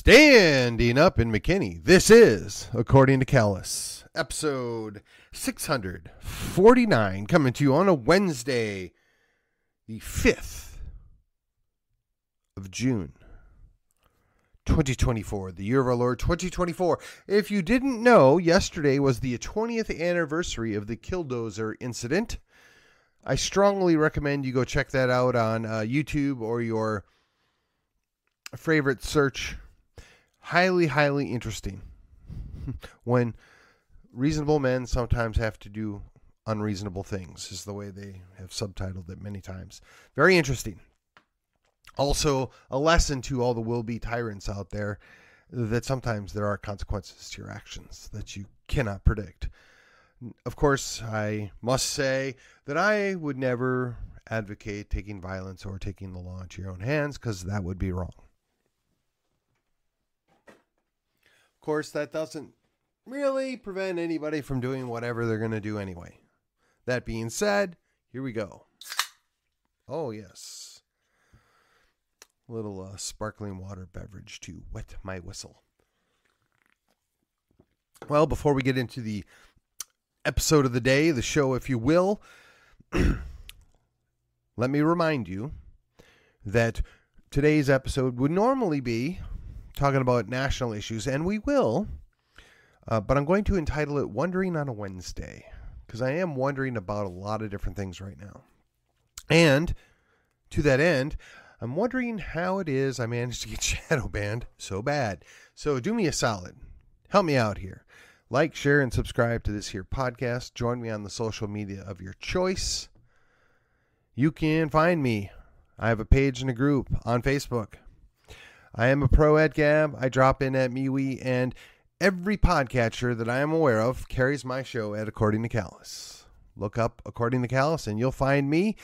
Standing up in McKinney, this is According to Callus, episode 649, coming to you on a Wednesday, the 5th of June, 2024, the year of our Lord 2024. If you didn't know, yesterday was the 20th anniversary of the Killdozer incident. I strongly recommend you go check that out on YouTube or your favorite search. Highly, highly interesting. When reasonable men sometimes have to do unreasonable things, is the way they have subtitled it many times. Very interesting. Also, a lesson to all the will-be tyrants out there that sometimes there are consequences to your actions that you cannot predict. Of course, I must say that I would never advocate taking violence or taking the law into your own hands, because that would be wrong. Of course, that doesn't really prevent anybody from doing whatever they're going to do anyway. That being said, here we go. Oh, yes. A little sparkling water beverage to wet my whistle. Well, before we get into the episode of the day, the show, if you will, let me remind you that today's episode would normally be talking about national issues, and we will, but I'm going to entitle it Wondering on a Wednesday, because I am wondering about a lot of different things right now. And to that end, I'm wondering how it is I managed to get shadow banned so bad. So do me a solid. Help me out here. Like, share, and subscribe to this here podcast. Join me on the social media of your choice. You can find me. I have a page and a group on Facebook. I am a pro at Gab. I drop in at MeWe, and every podcatcher that I am aware of carries my show at According to Callus. Look up According to Callus, and you'll find me,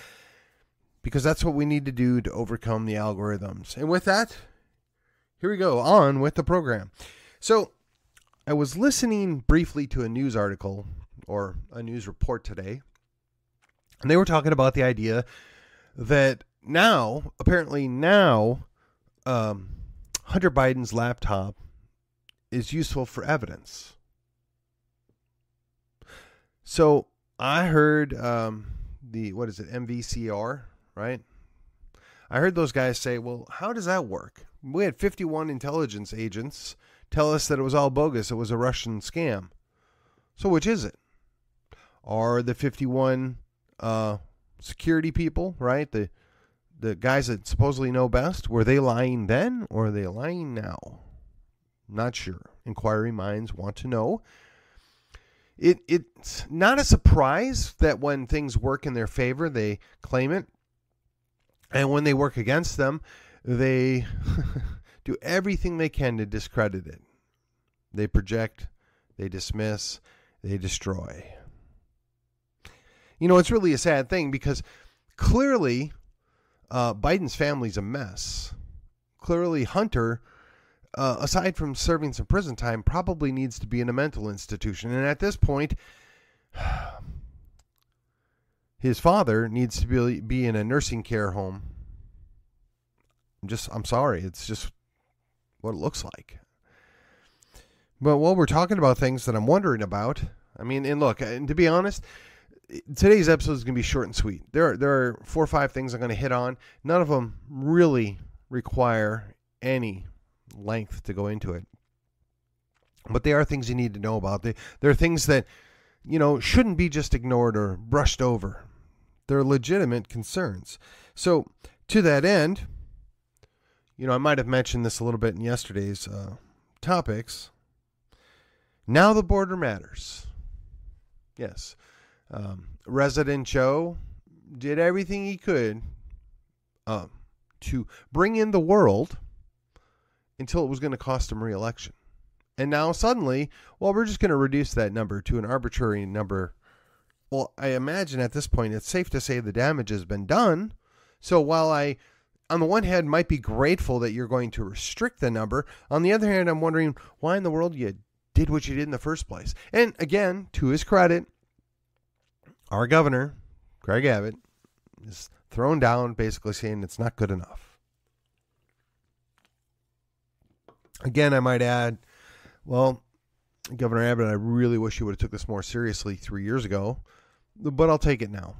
because that's what we need to do to overcome the algorithms. And with that, here we go, on with the program. So, I was listening briefly to a news article, or a news report today, and they were talking about the idea that apparently now, Hunter Biden's laptop is useful for evidence. So I heard MVCR, right? I heard those guys say, well, how does that work? We had 51 intelligence agents tell us that it was all bogus. It was a Russian scam. So which is it? Are the 51 security people, right? The guys that supposedly know best, were they lying then or are they lying now? Not sure. Inquiring minds want to know. It's not a surprise that when things work in their favor, they claim it. And when they work against them, they do everything they can to discredit it. They project, they dismiss, they destroy. You know, it's really a sad thing, because clearly Biden's family's a mess. Clearly Hunter, aside from serving some prison time, probably needs to be in a mental institution. And at this point, his father needs to be in a nursing care home. I'm sorry. It's just what it looks like. But while we're talking about things that I'm wondering about, I mean, and look, and to be honest, today's episode is going to be short and sweet. There are 4 or 5 things I'm going to hit on. None of them really require any length to go into it. But they are things you need to know about. They're things that, you know, shouldn't be just ignored or brushed over. They're legitimate concerns. So to that end, you know, I might have mentioned this a little bit in yesterday's topics. Now the border matters. Yes. Resident Joe did everything he could to bring in the world until it was going to cost him re-election. And now suddenly, well, we're just going to reduce that number to an arbitrary number. Well, I imagine at this point, it's safe to say the damage has been done. So while I, on the one hand, might be grateful that you're going to restrict the number, on the other hand, I'm wondering why in the world you did what you did in the first place. And again, to his credit, our governor, Greg Abbott, is thrown down, basically saying it's not good enough. Again, I might add, well, Governor Abbott, I really wish you would have took this more seriously 3 years ago, but I'll take it now.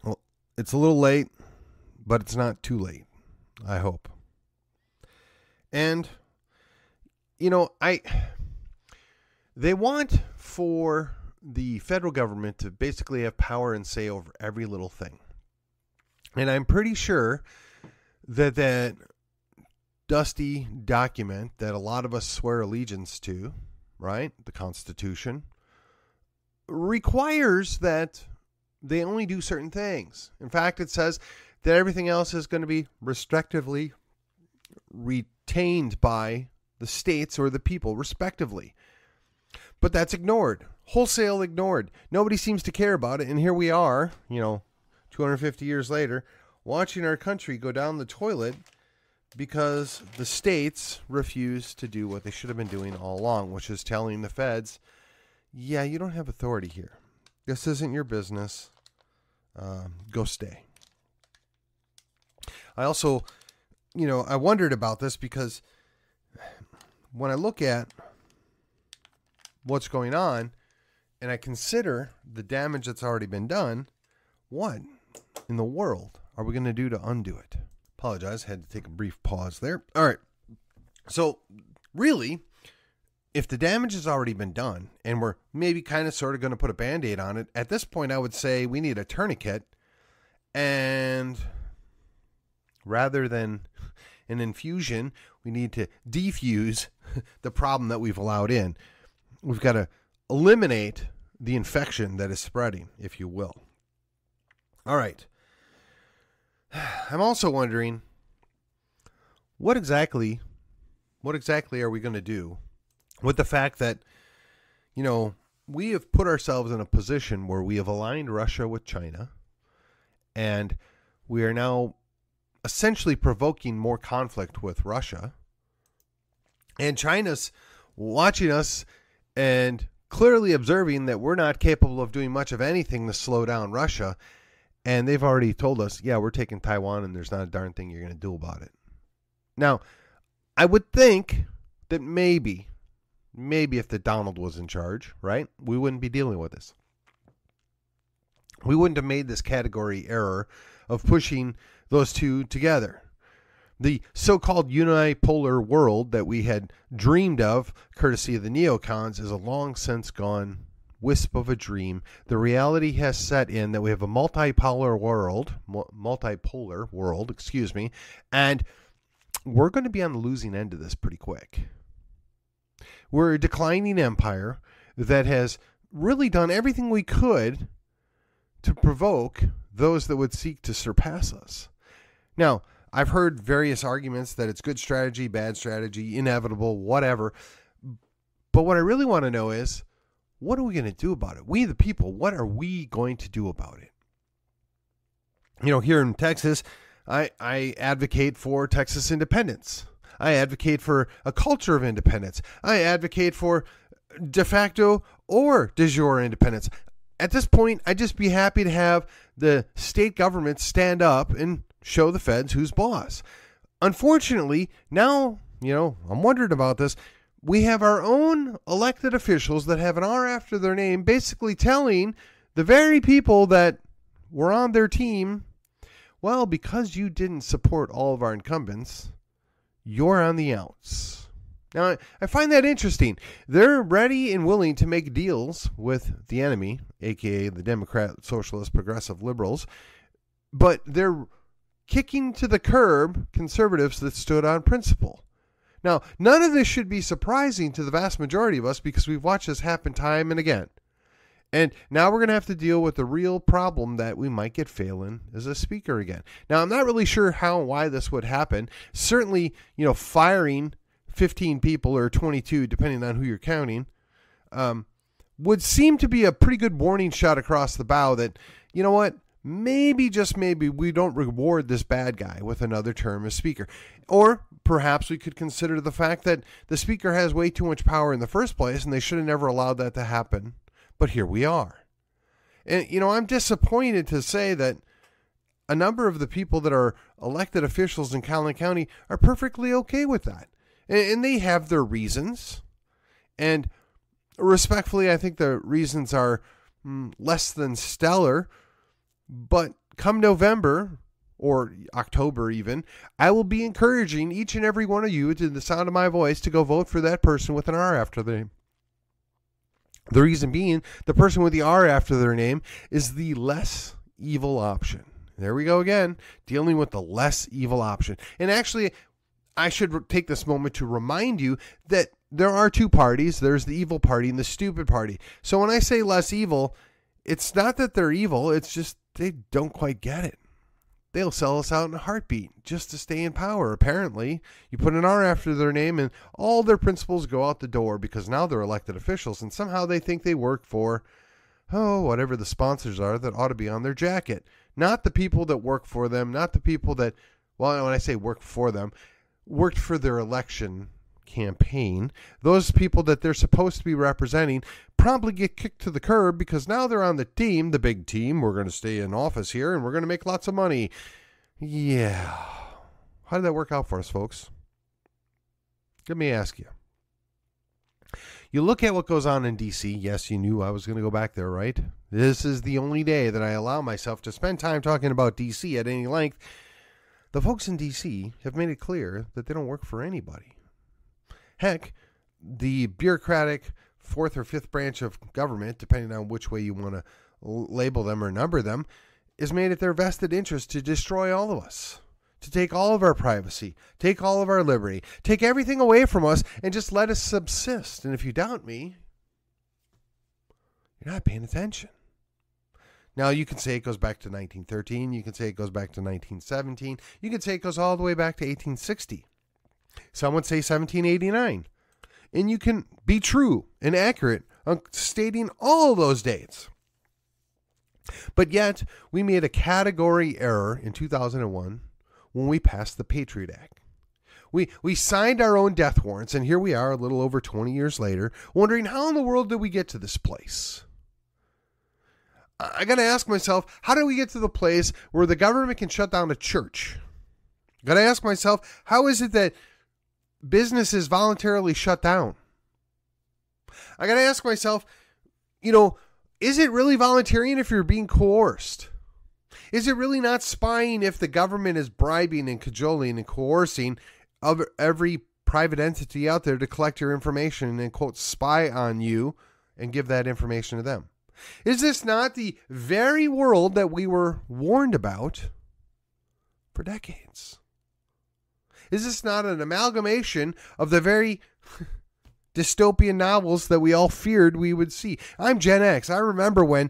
Well, it's a little late, but it's not too late, I hope. And, they want for the federal government to basically have power and say over every little thing. And I'm pretty sure that dusty document that a lot of us swear allegiance to, right, the Constitution, requires that they only do certain things. In fact, it says that everything else is going to be respectively retained by the states or the people, respectively. But that's ignored, wholesale ignored. Nobody seems to care about it. And here we are, 250 years later, watching our country go down the toilet because the states refuse to do what they should have been doing all along, which is telling the feds, yeah, you don't have authority here. This isn't your business. Go stay. I also, I wondered about this because when I look at what's going on and I consider the damage that's already been done, what in the world are we going to do to undo it? Apologize, had to take a brief pause there. All right. So really, if the damage has already been done and we're maybe kind of sort of going to put a Band-Aid on it, at this point I would say we need a tourniquet, and rather than an infusion, we need to defuse the problem that we've allowed in. We've got to eliminate the infection that is spreading, if you will. All right. I'm also wondering, what exactly are we going to do with the fact that, we have put ourselves in a position where we have aligned Russia with China, and we are now essentially provoking more conflict with Russia, and China's watching us and clearly observing that we're not capable of doing much of anything to slow down Russia. And they've already told us, yeah, we're taking Taiwan and there's not a darn thing you're going to do about it. Now, I would think that maybe if the Donald was in charge, right, we wouldn't be dealing with this. We wouldn't have made this category error of pushing those two together. The so-called unipolar world that we had dreamed of, courtesy of the neocons, is a long since gone wisp of a dream. The reality has set in that we have a multipolar world, and we're going to be on the losing end of this pretty quick. We're a declining empire that has really done everything we could to provoke those that would seek to surpass us. Now, I've heard various arguments that it's good strategy, bad strategy, inevitable, whatever. But what I really want to know is, what are we going to do about it? We, the people, what are we going to do about it? Here in Texas, I advocate for Texas independence. I advocate for a culture of independence. I advocate for de facto or de jure independence. At this point, I'd just be happy to have the state government stand up and show the feds who's boss. Unfortunately, now, I'm wondering about this. We have our own elected officials that have an R after their name, basically telling the very people that were on their team, well, because you didn't support all of our incumbents, you're on the outs. Now, I find that interesting. They're ready and willing to make deals with the enemy, aka the Democrat, Socialist, Progressive Liberals, but they're kicking to the curb conservatives that stood on principle. Now, none of this should be surprising to the vast majority of us because we've watched this happen time and again. And now we're going to have to deal with the real problem that we might get Phelan as a speaker again. Now, I'm not really sure how and why this would happen. Certainly, firing 15 people or 22, depending on who you're counting, would seem to be a pretty good warning shot across the bow that, you know what, maybe, just maybe, we don't reward this bad guy with another term as speaker. Or perhaps we could consider the fact that the speaker has way too much power in the first place and they should have never allowed that to happen. But here we are. And, I'm disappointed to say that a number of the people that are elected officials in Collin County are perfectly okay with that. And they have their reasons. And respectfully, I think the reasons are less than stellar. But come November, or October even, I will be encouraging each and every one of you, to the sound of my voice, to go vote for that person with an R after their name. The reason being, the person with the R after their name is the less evil option. There we go again, dealing with the less evil option. And actually, I should take this moment to remind you that there are two parties. There's the evil party and the stupid party. So when I say less evil, it's not that they're evil, it's just they don't quite get it. They'll sell us out in a heartbeat just to stay in power, apparently. You put an R after their name and all their principles go out the door because now they're elected officials and somehow they think they work for, whatever the sponsors are that ought to be on their jacket. Not the people that work for them, not the people that, well, when I say work for them, worked for their election campaign. Those people that they're supposed to be representing promptly get kicked to the curb because now they're on the team, the big team. We're going to stay in office here and we're going to make lots of money. Yeah. How did that work out for us, folks? Let me ask you. You look at what goes on in D.C. Yes, you knew I was going to go back there, right? This is the only day that I allow myself to spend time talking about D.C. at any length. The folks in D.C. have made it clear that they don't work for anybody. Heck, the bureaucratic fourth or fifth branch of government, depending on which way you want to label them or number them, is made it their vested interest to destroy all of us, to take all of our privacy, take all of our liberty, take everything away from us, and just let us subsist. And if you doubt me, you're not paying attention. Now, you can say it goes back to 1913. You can say it goes back to 1917. You can say it goes all the way back to 1860. Some would say 1789. And you can be true and accurate on stating all those dates. But yet, we made a category error in 2001 when we passed the Patriot Act. We signed our own death warrants, and here we are a little over 20 years later, wondering how in the world did we get to this place? I got to ask myself, how do we get to the place where the government can shut down a church? I got to ask myself, how is it that businesses voluntarily shut down? I got to ask myself, is it really volunteering if you're being coerced? Is it really not spying if the government is bribing and cajoling and coercing of every private entity out there to collect your information and, quote, spy on you and give that information to them? Is this not the very world that we were warned about for decades? Is this not an amalgamation of the very dystopian novels that we all feared we would see? I'm Gen X. I remember when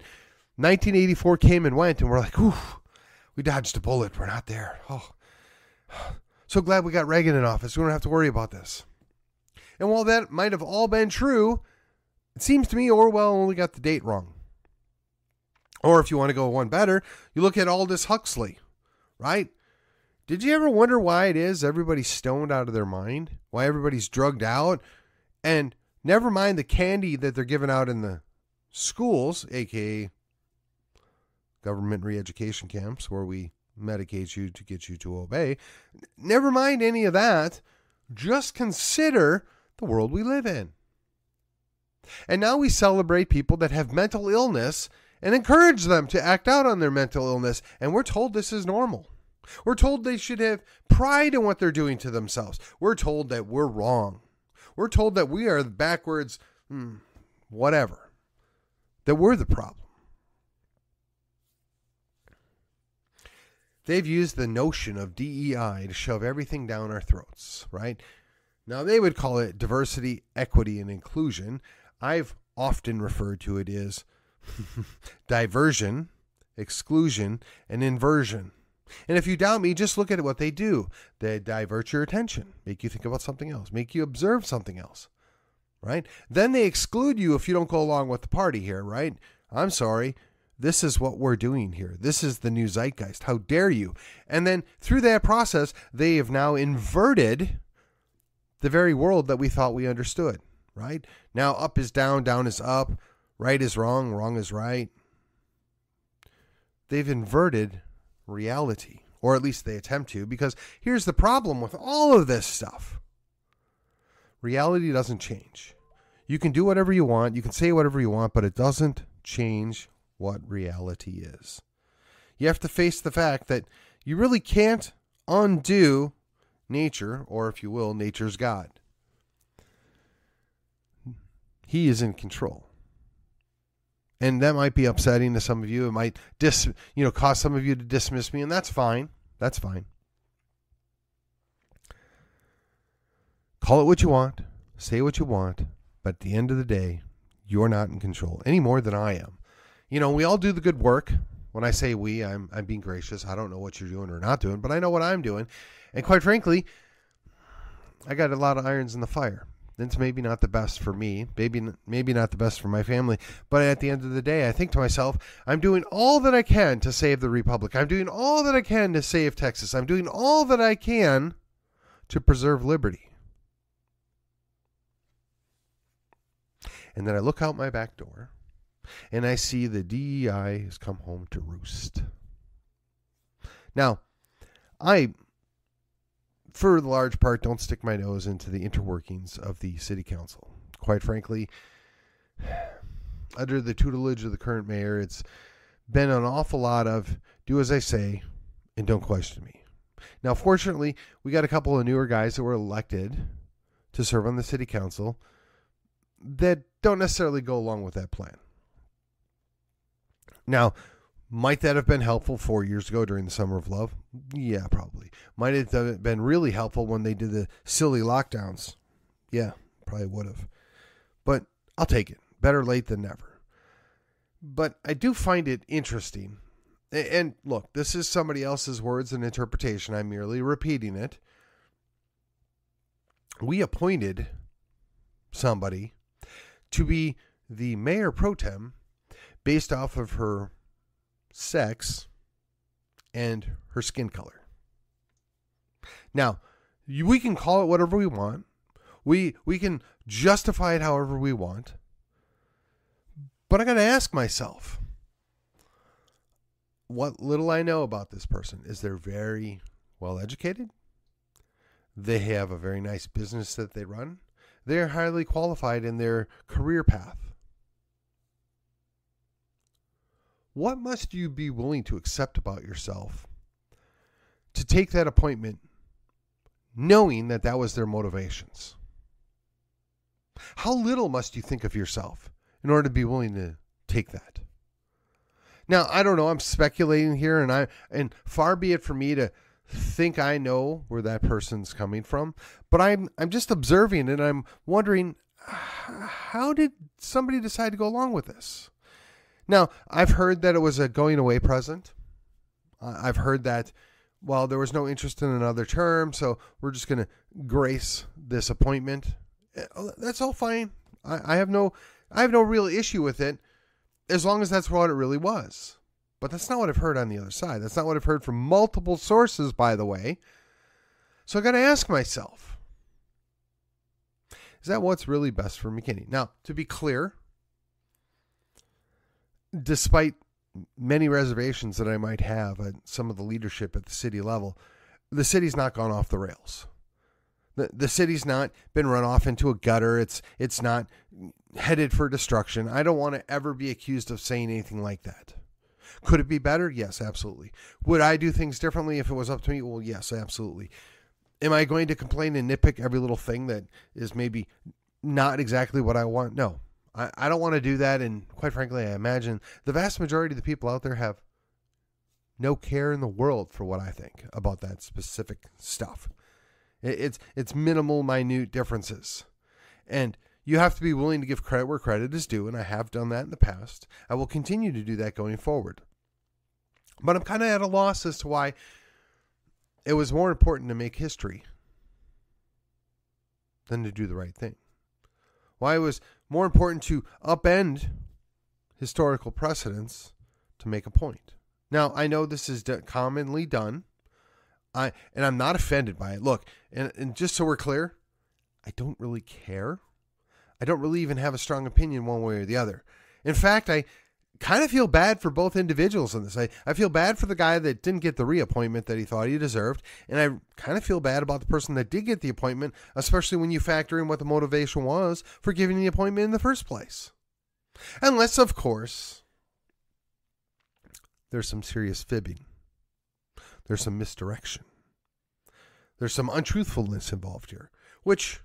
1984 came and went and we're like, oof, we dodged a bullet. We're not there. Oh, so glad we got Reagan in office. We don't have to worry about this. And while that might have all been true, it seems to me Orwell only got the date wrong. Or if you want to go one better, you look at Aldous Huxley, right? Did you ever wonder why it is everybody's stoned out of their mind? Why everybody's drugged out? And never mind the candy that they're giving out in the schools, aka government re-education camps where we medicate you to get you to obey. Never mind any of that. Just consider the world we live in. And now we celebrate people that have mental illness and encourage them to act out on their mental illness. And we're told this is normal. We're told they should have pride in what they're doing to themselves. We're told that we're wrong. We're told that we are backwards, whatever. That we're the problem. They've used the notion of DEI to shove everything down our throats, right? Now, they would call it diversity, equity, and inclusion. I've often referred to it as diversion, exclusion, and inversion. And if you doubt me, just look at what they do. They divert your attention, make you think about something else, make you observe something else, right? Then they exclude you if you don't go along with the party here, right? I'm sorry. This is what we're doing here. This is the new zeitgeist. How dare you? And then through that process, they have now inverted the very world that we thought we understood, right? Now up is down, down is up, right is wrong, wrong is right. They've inverted reality, or at least they attempt to, because here's the problem with all of this stuff. reality doesn't change. You can do whatever you want, you can say whatever you want, but it doesn't change what reality is. You have to face the fact that you really can't undo nature, or if you will, nature's God. He is in control. And that might be upsetting to some of you. It might cause some of you to dismiss me, and that's fine. That's fine. Call it what you want, say what you want, but at the end of the day, you're not in control any more than I am. We all do the good work. When I say we, I'm being gracious. I don't know what you're doing or not doing, but I know what I'm doing. And quite frankly, I got a lot of irons in the fire. It's maybe not the best for me, maybe not the best for my family, but at the end of the day, I think to myself, I'm doing all that I can to save the Republic. I'm doing all that I can to save Texas. I'm doing all that I can to preserve liberty. And then I look out my back door, and I see the DEI has come home to roost. Now, I, for the large part, don't stick my nose into the interworkings of the city council. Quite frankly, under the tutelage of the current mayor, it's been an awful lot of do as I say and don't question me. Now, fortunately, we got a couple of newer guys that were elected to serve on the city council that don't necessarily go along with that plan. Now, might that have been helpful 4 years ago during the Summer of Love? Yeah, probably. Might it have been really helpful when they did the silly lockdowns? Yeah, probably would have. But I'll take it. Better late than never. But I do find it interesting. And look, this is somebody else's words and interpretation. I'm merely repeating it. We appointed somebody to be the mayor pro tem based off of her sex and her skin color. Now, we can call it whatever we want. We can justify it however we want. But I got to ask myself, what little I know about this person is they're very well educated. They have a very nice business that they run. They're highly qualified in their career path. What must you be willing to accept about yourself to take that appointment knowing that that was their motivations? How little must you think of yourself in order to be willing to take that? Now, I don't know. I'm speculating here, and far be it for me to think I know where that person's coming from, but I'm just observing it, and I'm wondering, how did somebody decide to go along with this? Now, I've heard that it was a going away present. I've heard that, well, there was no interest in another term, so we're just going to grace this appointment. That's all fine. I have no real issue with it, as long as that's what it really was. But that's not what I've heard on the other side. That's not what I've heard from multiple sources, by the way. So I got to ask myself, is that what's really best for McKinney? Now, to be clear, despite many reservations that I might have at some of the leadership at the city level, the city's not gone off the rails. The city's not been run off into a gutter. It's not headed for destruction. I don't want to ever be accused of saying anything like that. Could it be better? Yes, absolutely. Would I do things differently if it was up to me? Well, yes, absolutely. Am I going to complain and nitpick every little thing that is maybe not exactly what I want? No, I don't want to do that. And quite frankly, I imagine the vast majority of the people out there have no care in the world for what I think about that specific stuff. It's minimal, minute differences. And you have to be willing to give credit where credit is due, and I have done that in the past. I will continue to do that going forward. But I'm kind of at a loss as to why it was more important to make history than to do the right thing. Why it was more important to upend historical precedents to make a point. Now, I know this is commonly done, and I'm not offended by it. Look, and just so we're clear, I don't really care. I don't really even have a strong opinion one way or the other. In fact, I kind of feel bad for both individuals in this. I feel bad for the guy that didn't get the reappointment that he thought he deserved, and I kind of feel bad about the person that did get the appointment, especially when you factor in what the motivation was for giving the appointment in the first place. Unless, of course, there's some serious fibbing. There's some misdirection. There's some untruthfulness involved here, which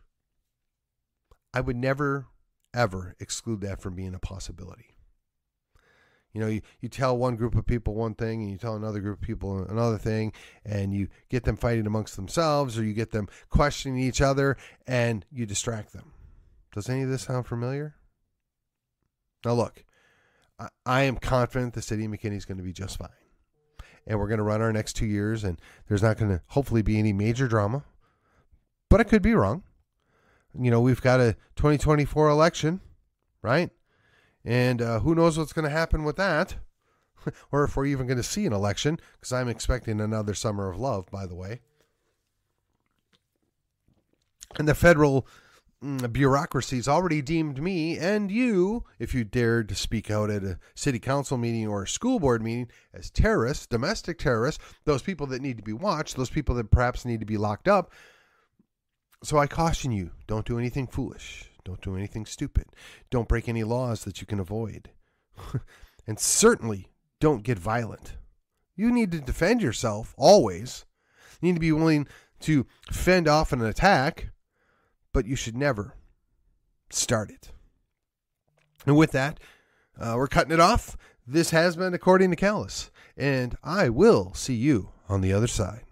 I would never, ever exclude that from being a possibility. You know, you tell one group of people one thing and you tell another group of people another thing, and you get them fighting amongst themselves, or you get them questioning each other, and you distract them. Does any of this sound familiar? Now look, I am confident the city of McKinney is going to be just fine. And we're going to run our next 2 years, and there's not going to hopefully be any major drama. But I could be wrong. You know, we've got a 2024 election, right? And who knows what's going to happen with that, or if we're even going to see an election, because I'm expecting another summer of love, by the way. And the federal bureaucracy's already deemed me and you, if you dared to speak out at a city council meeting or a school board meeting, as terrorists, domestic terrorists, those people that need to be watched, those people that perhaps need to be locked up. So I caution you, don't do anything foolish. Don't do anything stupid. Don't break any laws that you can avoid. And certainly don't get violent. You need to defend yourself, always. You need to be willing to fend off an attack, but you should never start it. And with that, we're cutting it off. This has been According to Callus, and I will see you on the other side.